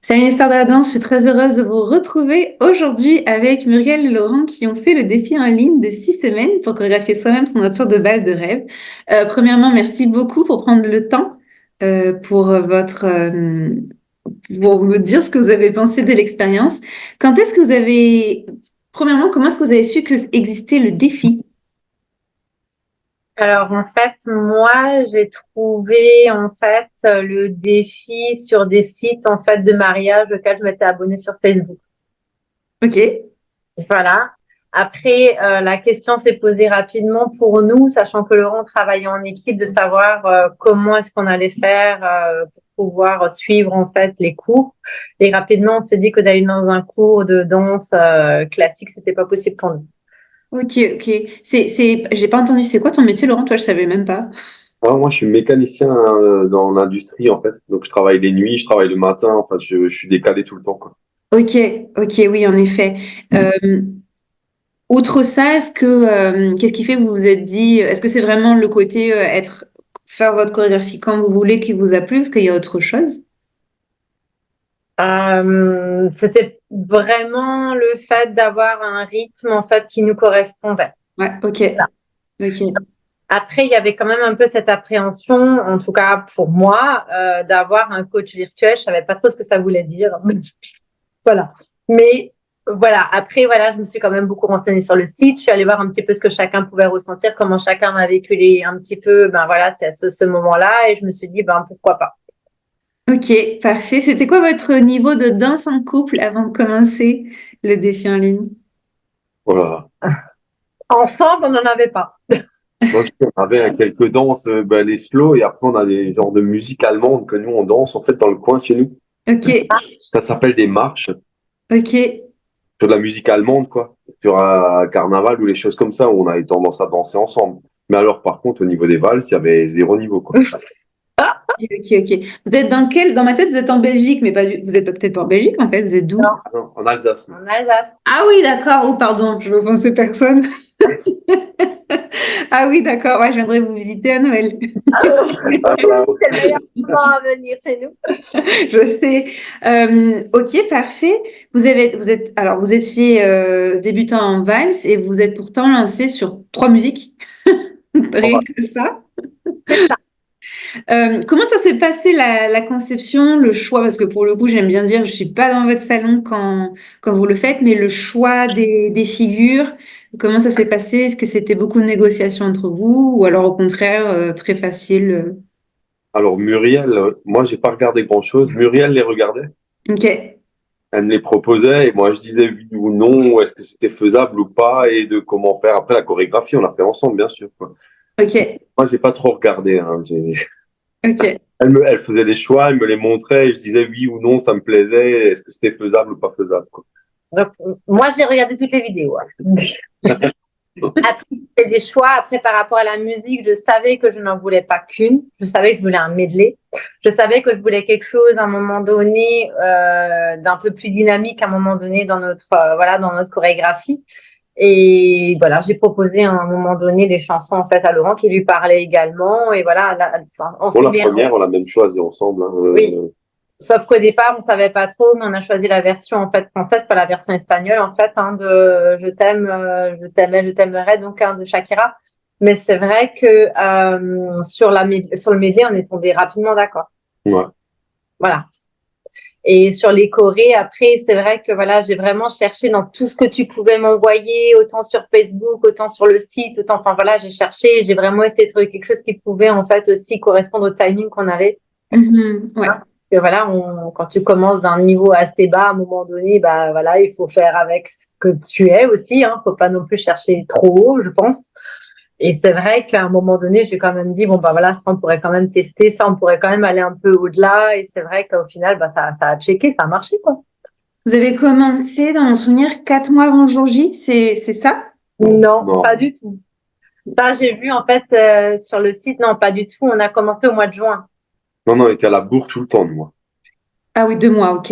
Salut les stars de la danse, je suis très heureuse de vous retrouver aujourd'hui avec Muriel et Laurent qui ont fait le défi en ligne de 6 semaines pour chorégraphier soi-même son voiture de bal de rêve. Premièrement, merci beaucoup pour prendre le temps pour me dire ce que vous avez pensé de l'expérience. Quand est-ce que vous avez, premièrement, comment est-ce que vous avez su que existait le défi? Alors en fait, moi j'ai trouvé le défi sur des sites de mariage auxquels je m'étais abonnée sur Facebook. Ok, Voilà. Après, la question s'est posée rapidement pour nous, sachant que Laurent travaillait en équipe, de savoir comment est-ce qu'on allait faire pour pouvoir suivre les cours. Et rapidement, on s'est dit que d'aller dans un cours de danse classique, c'était pas possible pour nous. ok. J'ai pas entendu, c'est quoi ton métier, Laurent? Toi, je savais même pas. Moi, je suis mécanicien dans l'industrie, en fait. Donc, je travaille les nuits, je travaille le matin. En fait, je suis décalé tout le temps, quoi. Ok, ok, oui, en effet. Euh, Outre ça, qu'est-ce qui fait que vous vous êtes dit, est-ce que c'est vraiment le côté faire votre chorégraphie quand vous voulez qui vous a plu, parce qu'il y a autre chose? C'était vraiment le fait d'avoir un rythme qui nous correspondait. Ouais, ok, ok. Après, il y avait quand même un peu cette appréhension, en tout cas pour moi, d'avoir un coach virtuel. Je savais pas trop ce que ça voulait dire. Voilà. Mais voilà, après, voilà, je me suis quand même beaucoup renseignée sur le site. Je suis allée voir un petit peu ce que chacun pouvait ressentir, comment chacun a vécu un petit peu, c'est ce moment-là. Et je me suis dit, pourquoi pas. Ok, parfait. C'était quoi votre niveau de danse en couple avant de commencer le défi en ligne? Voilà. Ensemble, on n'en avait pas. Donc, on avait quelques danses, les slow, et après, on a des genres de musique allemande que nous, on danse, en fait, dans le coin chez nous. Ok, Ça s'appelle des marches, ok. sur de la musique allemande, quoi. Sur un carnaval ou les choses comme ça, où on avait tendance à danser ensemble. Mais alors, par contre, au niveau des valses, il y avait zéro niveau, quoi. Ok. Vous êtes dans ma tête, vous êtes en Belgique, mais vous êtes peut-être pas en Belgique en fait, vous êtes d'où? Non, Ah non, en Alsace, nous. en Alsace. Ah oui, d'accord. Oh, pardon, je veux offenser personne. Ah oui, d'accord. Ouais, je viendrai vous visiter à Noël. Ah, voilà. C'est le meilleur moment à venir chez nous. Je sais. Ok, parfait. Alors, vous étiez débutant en valse et vous êtes pourtant lancé sur 3 musiques. Rien que ça. C'est ça. Comment ça s'est passé la conception, le choix? Parce que pour le coup, j'aime bien dire, je suis pas dans votre salon quand vous le faites, mais le choix des figures, comment ça s'est passé? Est-ce que c'était beaucoup de négociations entre vous ou alors au contraire, très facile? Alors, Muriel, moi, j'ai pas regardé grand-chose. Muriel les regardait. Ok, Elle me les proposait et moi je disais oui ou non, est-ce que c'était faisable ou pas et de comment faire. Après la chorégraphie, on l'a fait ensemble, bien sûr, quoi. ok, Moi, j'ai pas trop regardé, hein. ok. Elle faisait des choix, elle me les montrait et je disais oui ou non, ça me plaisait, est-ce que c'était faisable ou pas faisable, quoi. Donc, moi, j'ai regardé toutes les vidéos. Après, j'ai fait des choix. Après, par rapport à la musique, je savais que je n'en voulais pas qu'une. Je savais que je voulais un medley. Je savais que je voulais quelque chose à un moment donné d'un peu plus dynamique à un moment donné dans notre chorégraphie. Et voilà, j'ai proposé à un moment donné des chansons à Laurent qui lui parlaient également. Et voilà, on Pour s'est la bien. première, on l'a même choisi ensemble, hein. Oui. Sauf qu'au départ, on savait pas trop, mais on a choisi la version française, pas la version espagnole de Je t'aimais, je t'aimerais de Shakira. Mais c'est vrai que sur le medley, on est tombé rapidement d'accord. Ouais. Voilà. Et sur les chorés, après, c'est vrai que voilà, j'ai vraiment cherché dans tout ce que tu pouvais m'envoyer, autant sur Facebook, autant sur le site, j'ai cherché, j'ai vraiment essayé de trouver quelque chose qui pouvait aussi correspondre au timing qu'on avait. Mhm, ouais. Que voilà, quand tu commences d'un niveau assez bas, à un moment donné, il faut faire avec ce que tu es aussi, hein. Faut pas non plus chercher trop haut, je pense. Et c'est vrai qu'à un moment donné, j'ai quand même dit, ça, on pourrait quand même tester, ça, on pourrait quand même aller un peu au-delà. Et c'est vrai qu'au final, ça a checké, ça a marché, quoi. Vous avez commencé, dans mon souvenir, 4 mois avant le jour J, c'est ça? Non, Non, pas du tout. Ça, j'ai vu, sur le site, non, pas du tout. On a commencé au mois de juin. non, on était à la bourre tout le temps, nous, hein. Ah oui, 2 mois, ok.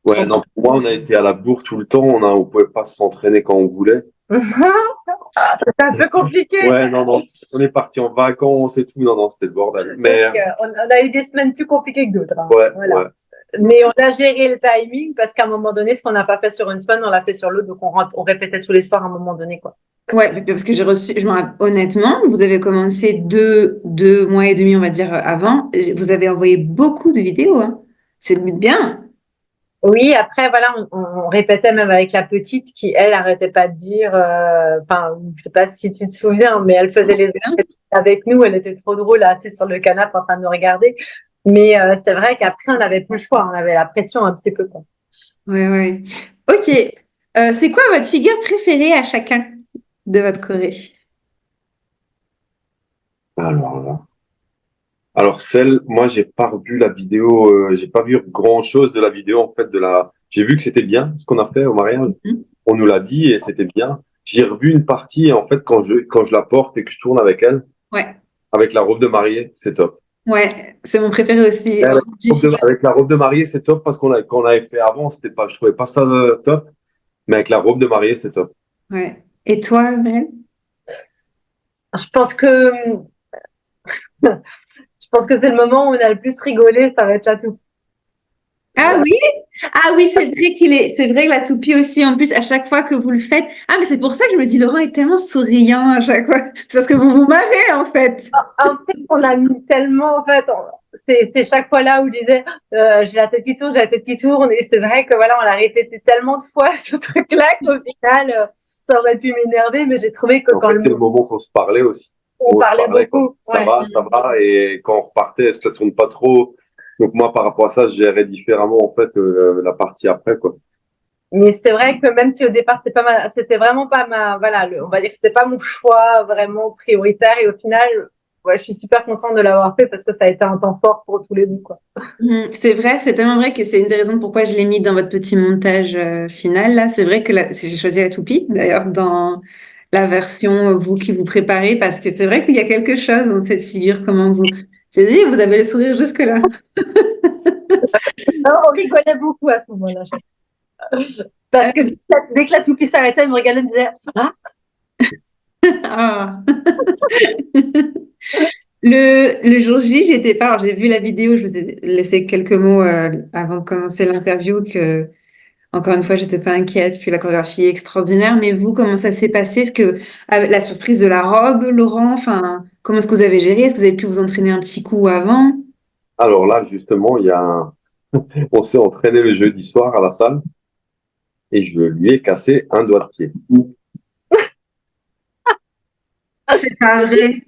Ouais, non, pour moi, on a été à la bourre tout le temps, on pouvait pas s'entraîner quand on voulait. C'est un peu compliqué. Ouais, non, on est parti en vacances et tout, non, c'était le bordel. Mais, Donc, on a eu des semaines plus compliquées que d'autres, hein. ouais, Voilà. ouais. Mais on a géré le timing parce qu'à un moment donné, ce qu'on n'a pas fait sur une semaine, on l'a fait sur l'autre. Donc, on répétait tous les soirs à un moment donné, quoi. Ouais, parce que j'ai reçu, honnêtement, vous avez commencé 2 mois et demi, on va dire, avant. Vous avez envoyé beaucoup de vidéos, hein. C'est bien. Oui, après, voilà, on répétait même avec la petite qui, elle, arrêtait pas de dire, enfin, je sais pas si tu te souviens, mais elle faisait les Bien. avec nous. Elle était trop drôle, assise sur le canapé en train de nous regarder. Mais c'est vrai qu'après, on n'avait plus le choix. On avait la pression un petit peu, quoi. Ouais, ouais. Ok. C'est quoi votre figure préférée à chacun de votre Corée? Alors là. Alors moi j'ai pas revu la vidéo, j'ai pas vu grand-chose de la vidéo en fait J'ai vu que c'était bien ce qu'on a fait au mariage. Mhm. On nous l'a dit et c'était bien. J'ai revu une partie et en fait quand je la porte et que je tourne avec elle, Ouais, avec la robe de mariée, c'est top. ouais, c'est mon préféré aussi. Et Oh, du figure. avec la robe de mariée, c'est top parce quand on l'avait fait avant, c'était pas, je trouvais pas ça top, mais avec la robe de mariée, c'est top. Ouais. Et toi, Mel? Je pense que, je pense que c'est le moment où on a le plus rigolé. Ça va être là tout. Ah oui? Ah oui, c'est vrai que la toupie aussi, en plus, à chaque fois que vous le faites. Ah, mais c'est pour ça que je me dis, Laurent est tellement souriant à chaque fois. C'est parce que vous vous marrez, en fait. En fait, on a mis tellement, en fait, c'est chaque fois là où je disais, j'ai la tête qui tourne, j'ai la tête qui tourne. Et c'est vrai que voilà, on l'a répété tellement de fois, ce truc-là, qu'au final, ça aurait pu m'énerver, mais j'ai trouvé que En quand fait, c'est le moment où faut se parler aussi. on On se parlait parlait, quoi. beaucoup, ouais. Ça va. Et quand on repartait, est-ce que ça tourne pas trop? Donc moi, par rapport à ça, je gérais différemment en fait la partie après, quoi. Mais c'est vrai que même si au départ c'était vraiment pas voilà, on va dire que c'était pas mon choix vraiment prioritaire et au final, ouais, je suis super contente de l'avoir fait parce que ça a été un temps fort pour tous les deux, quoi. C'est vrai, c'est tellement vrai que c'est une des raisons pourquoi je l'ai mis dans votre petit montage final, là. C'est vrai que j'ai choisi la toupie, d'ailleurs, dans la version vous qui vous préparez, parce que c'est vrai qu'il y a quelque chose dans cette figure, comment vous... J'ai dit, vous avez le sourire jusque-là. Alors, on rigolait beaucoup à ce moment-là. Parce que dès que la toupie s'arrêtait, elle me regardait et me disait, ça va? Ah. Le jour J, j'étais pas. Alors, j'ai vu la vidéo, je vous ai laissé quelques mots avant de commencer l'interview que, encore une fois, j'étais pas inquiète. Puis la chorégraphie est extraordinaire. Mais vous, comment ça s'est passé? Est-ce que la surprise de la robe, Laurent, enfin, comment est-ce que vous avez géré? Est-ce que vous avez pu vous entraîner un petit coup avant? Alors là, justement, on s'est entraîné le jeudi soir à la salle et je lui ai cassé un doigt de pied. C'est pas vrai.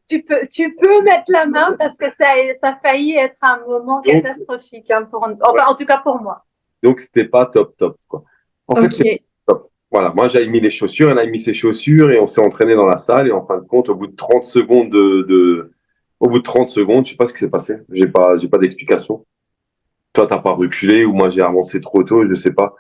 Tu peux mettre la main parce que ça a failli être un moment Donc, catastrophique, hein, enfin, en tout cas pour moi. donc c'était pas top, quoi. En fait, Ok. c'est top. Voilà, moi j'avais mis les chaussures, elle a mis ses chaussures et on s'est entraîné dans la salle et en fin de compte, au bout de 30 secondes au bout de 30 secondes, je sais pas ce qui s'est passé. J'ai pas d'explication. Toi, t'as pas reculé ou moi j'ai avancé trop tôt, je sais pas.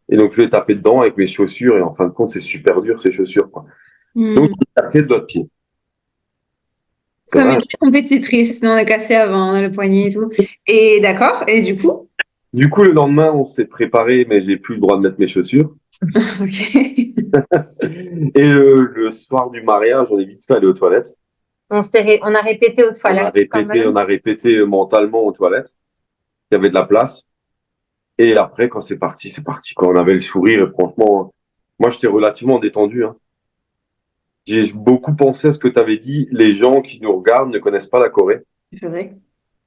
Et donc je vais taper dedans avec mes chaussures et en fin de compte, c'est super dur ces chaussures, quoi. Donc Hmm. j'ai cassé le doigt de pied. C'est Comme vrai. une compétitrice, non, on a cassé avant, on a le poignet et tout. Et d'accord. Et du coup? Du coup, le lendemain, on s'est préparé, mais j'ai plus le droit de mettre mes chaussures. Ok. Et le soir du mariage, on est vite fait aller aux toilettes. On a répété aux toilettes quand même. On a répété mentalement aux toilettes. Il y avait de la place. Et après, quand c'est parti. Quand on avait le sourire, et franchement, moi, j'étais relativement détendu, hein. J'ai beaucoup pensé à ce que tu avais dit. Les gens qui nous regardent ne connaissent pas la Corée. C'est vrai.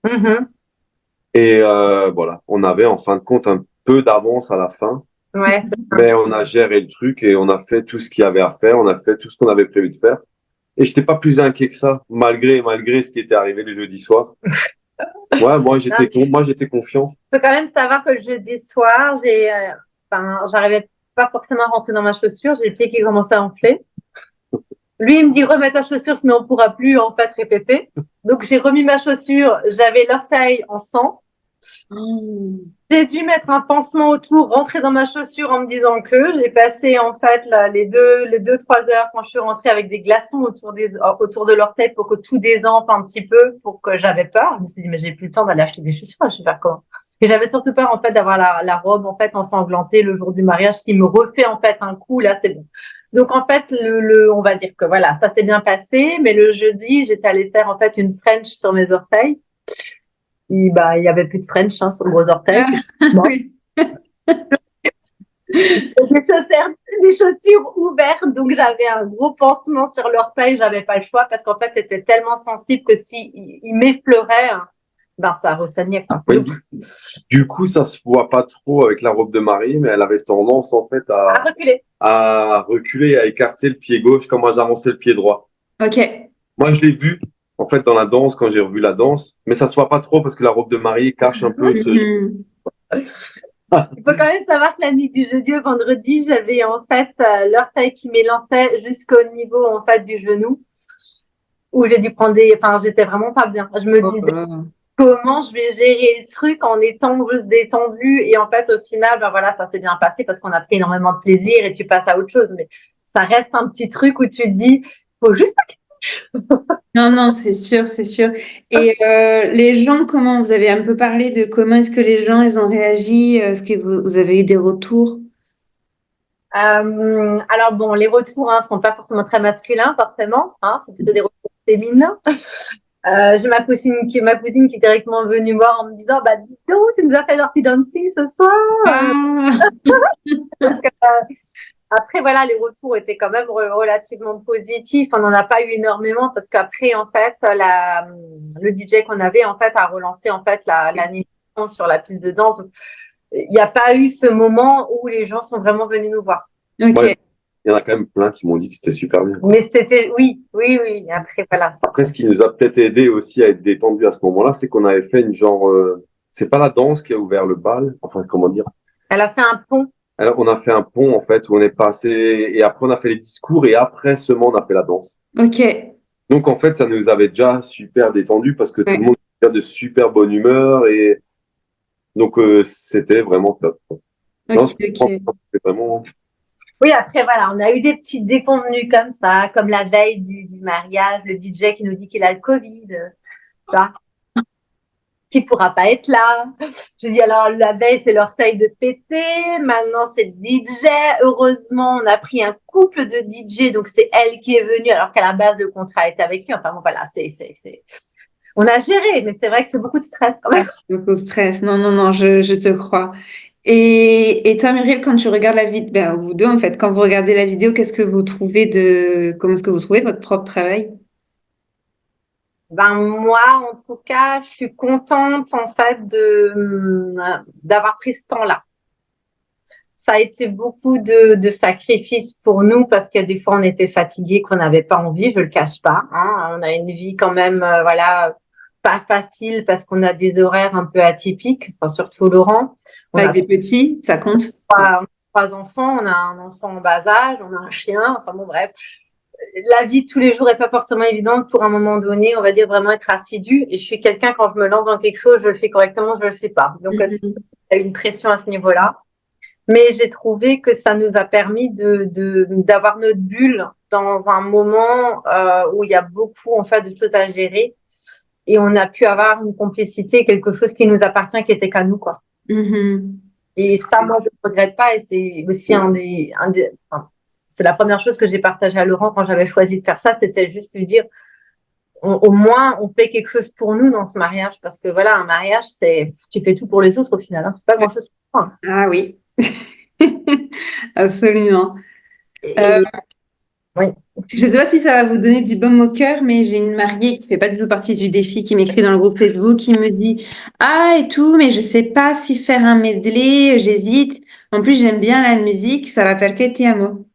Mhm. Et voilà, on avait en fin de compte un peu d'avance à la fin. Ouais, c'est ça. Mais on a géré le truc et on a fait tout ce qu'il y avait à faire. On a fait tout ce qu'on avait prévu de faire. Et j'étais pas plus inquiet que ça, malgré ce qui était arrivé le jeudi soir. Ouais, moi, j'étais confiant. Faut quand même savoir que le jeudi soir, enfin, j'arrivais pas forcément à rentrer dans ma chaussure. J'ai le pied qui commençait à enfler. Lui, il me dit remets ta chaussure, sinon on pourra plus en fait répéter. Donc j'ai remis ma chaussure. J'avais l'orteil en sang. Hmm. J'ai dû mettre un pansement autour, rentrer dans ma chaussure en me disant que j'ai passé en fait là, les 2, 3 heures quand je suis rentrée avec des glaçons autour de l'orteil pour que tout désenfle un petit peu, pour que j'avais peur. Je me suis dit mais j'ai plus le temps d'aller acheter des chaussures, je vais faire comment? Et j'avais surtout peur en fait d'avoir la robe en fait ensanglantée le jour du mariage. S'il me refait en fait un coup là, c'est bon. Donc en fait on va dire que voilà, ça s'est bien passé, mais le jeudi j'étais allée faire en fait une French sur mes orteils. il y avait plus de French sur le gros orteil. Oui. Des chaussures ouvertes, donc j'avais un gros pansement sur l'orteil, j'avais pas le choix parce qu'en fait c'était tellement sensible que si il m'effleurait, ben ça ressaignait quoi. Ouais, du coup, ça se voit pas trop avec la robe de mariée, mais elle avait tendance en fait À reculer. à reculer, à écarter le pied gauche quand moi j'avançais le pied droit. Ok. Moi, je l'ai vu en fait dans la danse quand j'ai revu la danse, mais ça se voit pas trop parce que la robe de mariée cache un peu ce. Mhm. Il faut quand même savoir que la nuit du jeudi au vendredi, j'avais en fait l'orteil qui m'élançait jusqu'au niveau en fait du genou, où j'ai dû prendre enfin j'étais vraiment pas bien. Je me Oh disais là là. comment je vais gérer le truc en étant juste détendue, et en fait au final ben voilà, ça s'est bien passé parce qu'on a pris énormément de plaisir et tu passes à autre chose, mais ça reste un petit truc où tu te dis faut juste pas. Non, non, c'est sûr, c'est sûr. Et les gens, comment vous avez un peu parlé de comment est-ce que les gens ils ont réagi? Est-ce que vous avez eu des retours? Alors bon, les retours sont pas forcément très masculins forcément, c'est plutôt des retours féminins. J'ai ma cousine qui est directement venue voir en me disant bah dis donc tu nous as fait Dirty Dancing ce soir. Ah, Donc, après voilà, les retours étaient quand même relativement positifs. On n'en a pas eu énormément parce qu'après en fait le DJ qu'on avait en fait a relancé en fait l'animation sur la piste de danse. Donc, il n'y a pas eu ce moment où les gens sont vraiment venus nous voir. Ouais, ok. il y en a quand même plein qui m'ont dit que c'était super bien. Mais c'était, oui, oui, oui. Après, voilà. Après, ce qui nous a peut-être aidé aussi à être détendu à ce moment-là, c'est qu'on avait fait une genre, c'est pas la danse qui a ouvert le bal, enfin comment dire. Elle a fait un pont. Alors, on a fait un pont en fait où on est passé et après on a fait les discours et après seulement on a fait la danse. Ok. Donc en fait, ça nous avait déjà super détendu parce que tout le Ouais. monde était de super bonne humeur et donc c'était vraiment top. Non, Ok, ok. c'était vraiment. Oui, après, voilà, on a eu des petites déconvenues comme ça, comme la veille du mariage, le DJ qui nous dit qu'il a le Covid, tu vois, qui pourra pas être là. Je dis, alors, la veille, c'est l'orteil de pété. Maintenant, c'est le DJ. Heureusement, on a pris un couple de DJ, donc c'est elle qui est venue, alors qu'à la base, le contrat était avec lui. Enfin, bon, voilà, on a géré, mais c'est vrai que c'est beaucoup de stress quand Ah, même. c'est beaucoup de stress. Non, non, non, je te crois. Et toi, Muriel, quand tu regardes la vidéo, ben, vous deux, en fait, quand vous regardez la vidéo, qu'est-ce que vous trouvez comment est-ce que vous trouvez votre propre travail? Ben moi, en tout cas, je suis contente en fait d'avoir pris ce temps-là. Ça a été beaucoup de sacrifices pour nous parce que des fois on était fatigués, qu'on n'avait pas envie, je le cache pas. On a une vie quand même, voilà, pas facile parce qu'on a des horaires un peu atypiques, enfin, surtout Laurent. On Avec a des petits, ça compte? trois enfants, on a un enfant en bas âge, on a un chien, enfin bon bref. La vie de tous les jours est pas forcément évidente pour un moment donné, on va dire vraiment être assidu. Et je suis quelqu'un, quand je me lance dans quelque chose, je le fais correctement, je le fais pas. Donc, il Mhm. y a une pression à ce niveau-là. Mais j'ai trouvé que ça nous a permis d'avoir notre bulle dans un moment où il y a beaucoup, en fait, de choses à gérer. Et on a pu avoir une complicité, quelque chose qui nous appartient, qui était qu'à nous, quoi. Mhm. Et ça, moi, je ne regrette pas. Et c'est aussi enfin, c'est la première chose que j'ai partagée à Laurent quand j'avais choisi de faire ça. C'était juste lui dire, au moins, on fait quelque chose pour nous dans ce mariage. Parce que voilà, un mariage, tu fais tout pour les autres au final. Tu fais pas grand-chose pour toi. Ah oui, absolument. Euh, Et oui. je ne sais pas si ça va vous donner du baume au cœur, mais j'ai une mariée qui fait pas du tout partie du défi qui m'écrit dans le groupe Facebook, qui me dit, ah et tout, mais je sais pas si faire un medley, j'hésite. En plus, j'aime bien la musique, ça rappelle Que Te Amo.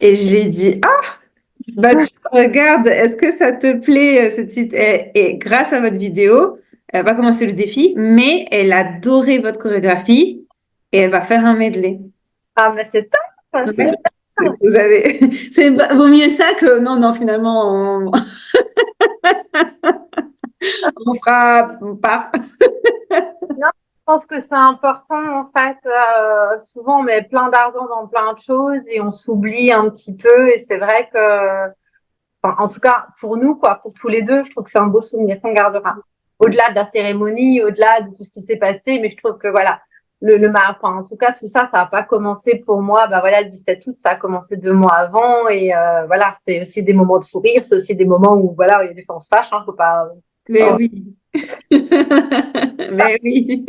Et je lui ai dit, ah, bah tu regardes, est-ce que ça te plaît ce titre? Et grâce à votre vidéo, elle va pas commencer le défi, mais elle a adoré votre chorégraphie et elle va faire un medley. Ah, mais c'est top. Ouais. Vous avez, vaut mieux ça que non, non, finalement, on fera pas. Non, je pense que c'est important en fait. Souvent, on met plein d'argent dans plein de choses et on s'oublie un petit peu. Et c'est vrai que, enfin, en tout cas, pour nous, quoi, pour tous les deux, je trouve que c'est un beau souvenir qu'on gardera. Au-delà de la cérémonie, au-delà de tout ce qui s'est passé, mais je trouve que voilà, enfin, en tout cas, tout ça, ça n'a pas commencé pour moi. Bah voilà, le 17 août, ça a commencé 2 mois avant. Et voilà, c'est aussi des moments de fou rire, c'est aussi des moments où voilà, il y a des fois on se fâche, faut pas. Mais Enfin, oui. Ben oui,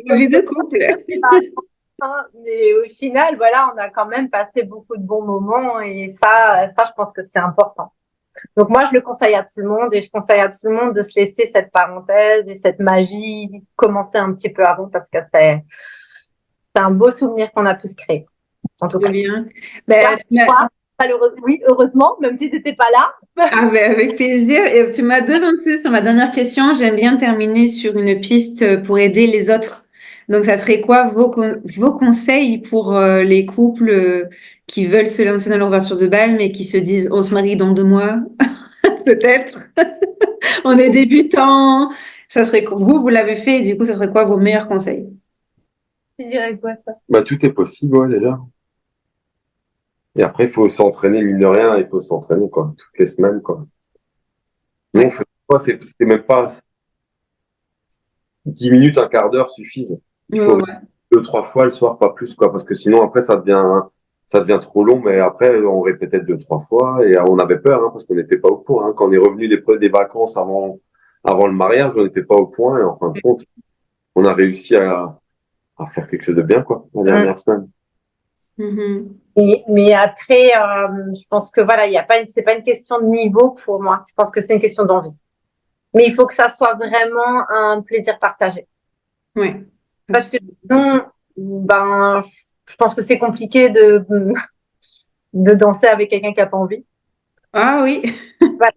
la vie de couple. Mais au final, voilà, on a quand même passé beaucoup de bons moments et ça, je pense que c'est important. Donc moi, je le conseille à tout le monde et je conseille à tout le monde de se laisser cette parenthèse et cette magie commencer un petit peu avant parce que c'est un beau souvenir qu'on a pu se créer. En tout Très cas. bien. Ben, Moi, malheureusement, oui, heureusement, même si tu n'étais pas là. ah ben, avec plaisir. Et tu m'as devancé sur ma dernière question. J'aime bien terminer sur une piste pour aider les autres. Donc, ça serait quoi vos conseils pour les couples qui veulent se lancer dans l'ouverture de bal, mais qui se disent, on se marie dans 2 mois, peut-être. On est débutants. Ça serait vous l'avez fait. Et du coup, ça serait quoi vos meilleurs conseils? Tu dirais quoi, ça? Bah, tout est possible, ouais, déjà. Et après, il faut s'entraîner, mine de rien, il faut s'entraîner, quoi, toutes les semaines, quoi. Non, Ouais. c'est même pas 10 minutes, un quart d'heure suffisent. Il Ouais, faut ouais. 2, 3 fois le soir, pas plus, quoi, parce que sinon, après, ça devient trop long, mais après, on répétait 2, 3 fois, et on avait peur, hein, parce qu'on n'était pas au point, hein. Quand on est revenu des vacances avant le mariage, on n'était pas au point, et en fin de compte, on a réussi à faire quelque chose de bien, quoi, la dernière semaine. Mhm. Mais après, je pense que voilà, c'est pas une question de niveau pour moi. Je pense que c'est une question d'envie. Mais il faut que ça soit vraiment un plaisir partagé. Ouais. Parce que sinon, ben, je pense que c'est compliqué de danser avec quelqu'un qui n'a pas envie. Ah oui. Voilà.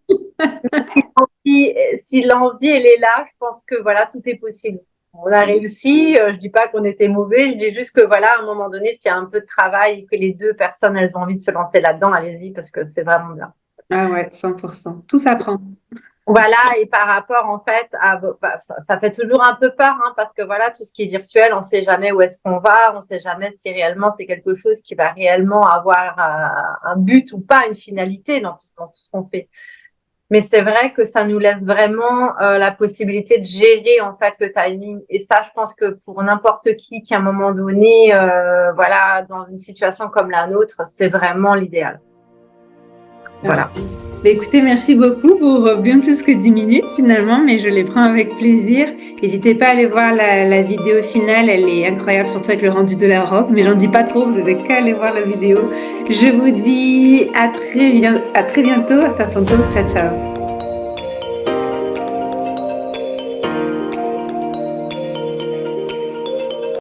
Si l'envie, elle est là, je pense que voilà, tout est possible. On a réussi, je dis pas qu'on était mauvais, je dis juste que voilà, à un moment donné, s'il y a un peu de travail et que les deux personnes, elles ont envie de se lancer là-dedans, allez-y, parce que c'est vraiment bien. Ah ouais, 100%. Tout s'apprend. Voilà, et par rapport en fait ça fait toujours un peu peur, hein, parce que voilà, tout ce qui est virtuel, on sait jamais où est-ce qu'on va, on sait jamais si réellement c'est quelque chose qui va réellement avoir un but ou pas, une finalité dans tout ce qu'on fait. Mais c'est vrai que ça nous laisse vraiment la possibilité de gérer en fait le timing. Et ça, je pense que pour n'importe qui à un moment donné, voilà, dans une situation comme la nôtre, c'est vraiment l'idéal. Voilà. Bah, écoutez, merci beaucoup pour bien plus que 10 minutes finalement, mais je les prends avec plaisir. N'hésitez pas à aller voir la vidéo finale, elle est incroyable, surtout avec le rendu de la robe, mais j'en dis pas trop, vous avez qu'à aller voir la vidéo. Je vous dis à très bientôt, hasta pronto, ciao ciao.